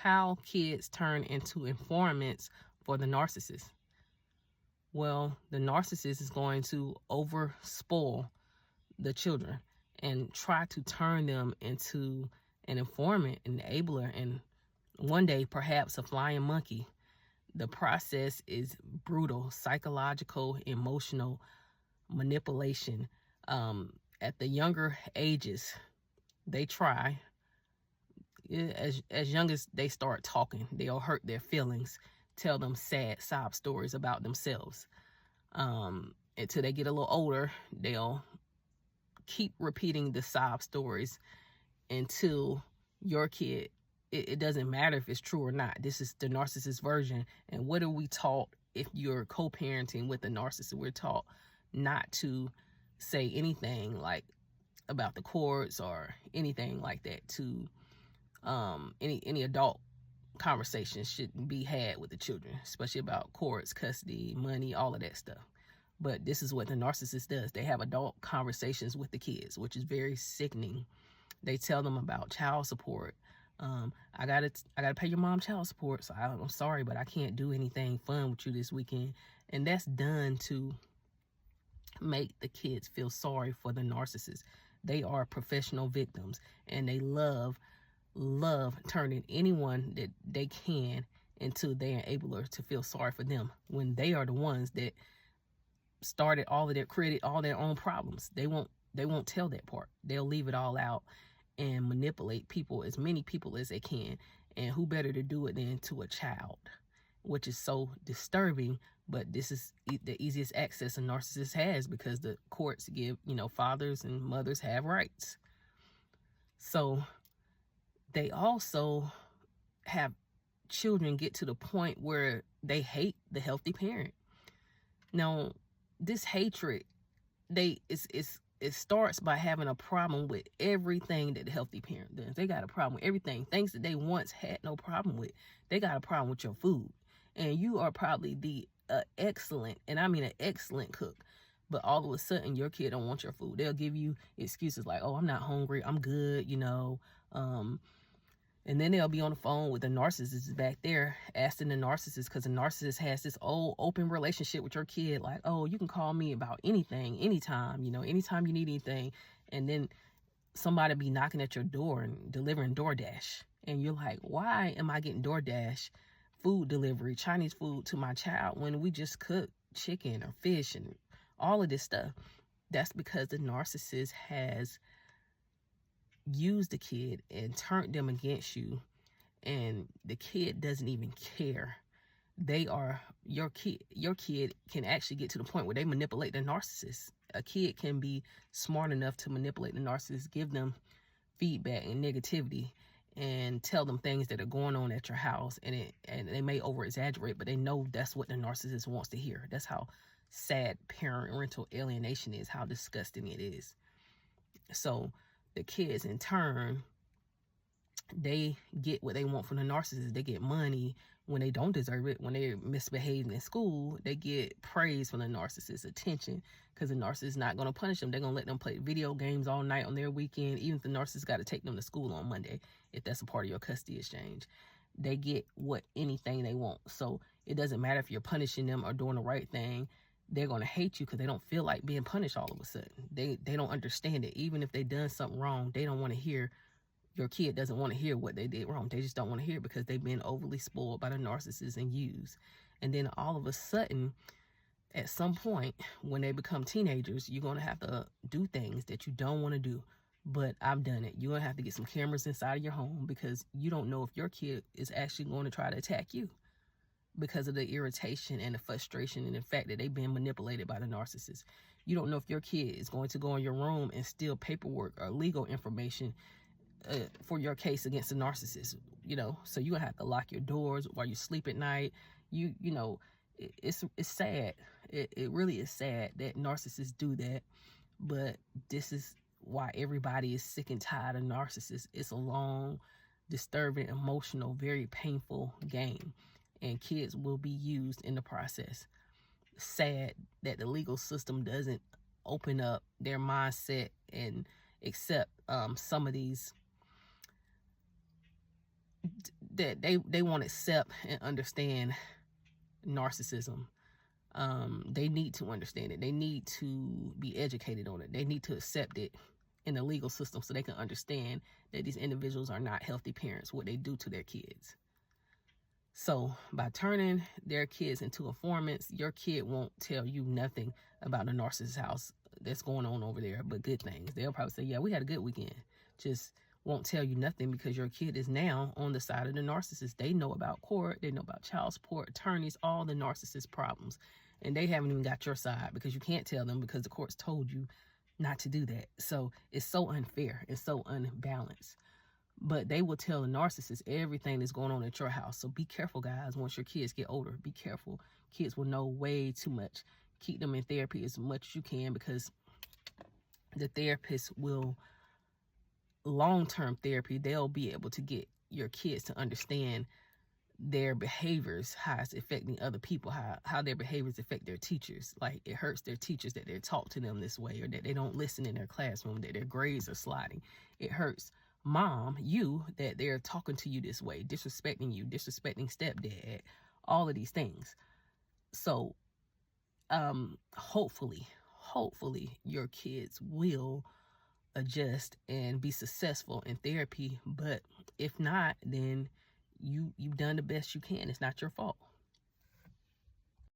How kids turn into informants for the narcissist. Well, the narcissist is going to over spoil the children and try to turn them into an informant, an enabler, and one day perhaps a flying monkey. The process is brutal, psychological, emotional manipulation. At the younger ages, they try. As young as they start talking, they'll hurt their feelings, tell them sad sob stories about themselves. Until they get a little older, they'll keep repeating the sob stories until your kid, it doesn't matter if it's true or not. This is the narcissist version. And what are we taught if you're co-parenting with a narcissist? We're taught not to say anything like about the courts or anything like that. To any adult conversations shouldn't be had with the children, especially about courts, custody, money, all of that stuff. But this is what the narcissist does. They have adult conversations with the kids, which is very sickening. They tell them about child support. I gotta pay your mom child support, so I'm sorry, but I can't do anything fun with you this weekend. And that's done to make the kids feel sorry for the narcissist. They are professional victims, and they love turning anyone that they can into their enabler to feel sorry for them, when they are the ones that started all of their, created all their own problems. They won't tell that part. They'll leave it all out and manipulate people, as many people as they can. And who better to do it than to a child, which is so disturbing. But this is the easiest access a narcissist has, because the courts give, fathers and mothers have rights. So they also have children get to the point where they hate the healthy parent. Now, this hatred, it starts by having a problem with everything that the healthy parent does. They got a problem with everything. Things that they once had no problem with. They got a problem with your food. And you are probably the excellent, and I mean an excellent cook, but all of a sudden your kid don't want your food. They'll give you excuses like, oh, I'm not hungry, I'm good, and then they'll be on the phone with the narcissist back there asking the narcissist, because the narcissist has this old open relationship with your kid, like, oh, you can call me about anything, anytime, anytime you need anything. And then somebody be knocking at your door and delivering DoorDash. And you're like, why am I getting DoorDash food delivery, Chinese food to my child, when we just cook chicken or fish and all of this stuff? That's because the narcissist has used the kid and turned them against you, and the kid doesn't even care. Your kid can actually get to the point where they manipulate the narcissist. A kid can be smart enough to manipulate the narcissist, give them feedback and negativity, and tell them things that are going on at your house, and they may over exaggerate, but they know that's what the narcissist wants to hear. That's how sad parental alienation is, how disgusting it is. So the kids, in turn, they get what they want from the narcissist. They get money when they don't deserve it. When they're misbehaving in school, they get praise from the narcissist, attention, because the narcissist is not going to punish them. They're going to let them play video games all night on their weekend, even if the narcissist got to take them to school on Monday, if that's a part of your custody exchange. They get anything they want. So it doesn't matter if you're punishing them or doing the right thing. They're going to hate you because they don't feel like being punished all of a sudden. They don't understand it. Even if they done something wrong, they don't want to hear, your kid doesn't want to hear what they did wrong. They just don't want to hear it, because they've been overly spoiled by the narcissist and used. And then all of a sudden, at some point, when they become teenagers, you're going to have to do things that you don't want to do. But I've done it. You're going to have to get some cameras inside of your home, because you don't know if your kid is actually going to try to attack you, because of the irritation and the frustration and the fact that they've been manipulated by the narcissist. You don't know if your kid is going to go in your room and steal paperwork or legal information for your case against the narcissist. So you're gonna have to lock your doors while you sleep at night. It's sad. It really is sad that narcissists do that. But this is why everybody is sick and tired of narcissists. It's a long, disturbing, emotional, very painful game. And kids will be used in the process. Sad that the legal system doesn't open up their mindset and accept some of these that they won't accept and understand narcissism. They need to understand it. They need to be educated on it. They need to accept it in the legal system so they can understand that these individuals are not healthy parents, what they do to their kids. So by turning their kids into informants, your kid won't tell you nothing about a narcissist house that's going on over there, but good things. They'll probably say, yeah, we had a good weekend. Just won't tell you nothing because your kid is now on the side of the narcissist. They know about court. They know about child support, attorneys, all the narcissist problems. And they haven't even got your side because you can't tell them because the court's told you not to do that. So it's so unfair. It's so unbalanced. But they will tell the narcissist everything that's going on at your house. So be careful, guys. Once your kids get older, be careful. Kids will know way too much. Keep them in therapy as much as you can because the therapist will, long-term therapy, they'll be able to get your kids to understand their behaviors, how it's affecting other people, how their behaviors affect their teachers. Like it hurts their teachers that they're taught to them this way, or that they don't listen in their classroom, that their grades are sliding. It hurts mom, you, that they're talking to you this way, disrespecting you, disrespecting stepdad, all of these things. So hopefully your kids will adjust and be successful in therapy. But if not, then you've done the best you can. It's not your fault.